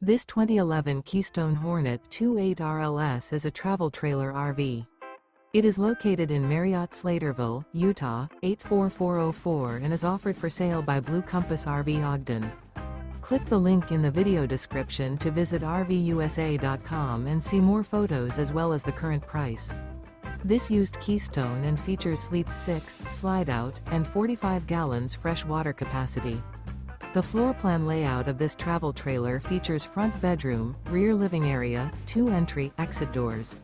This 2011 Keystone Hornet 28 RLS is a travel trailer RV. It is located in Marriott-Slaterville, Utah, 84404 and is offered for sale by Blue Compass RV Ogden. Click the link in the video description to visit RVUSA.com and see more photos as well as the current price. This used Keystone and features sleeps 6, Slideout, and 45 gallons fresh water capacity. The floor plan layout of this travel trailer features front bedroom, rear living area, 2 entry/exit doors.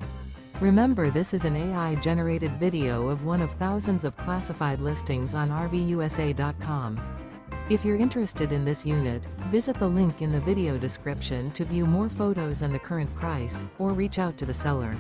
Remember, this is an AI-generated video of one of thousands of classified listings on RVUSA.com. If you're interested in this unit, visit the link in the video description to view more photos and the current price, or reach out to the seller.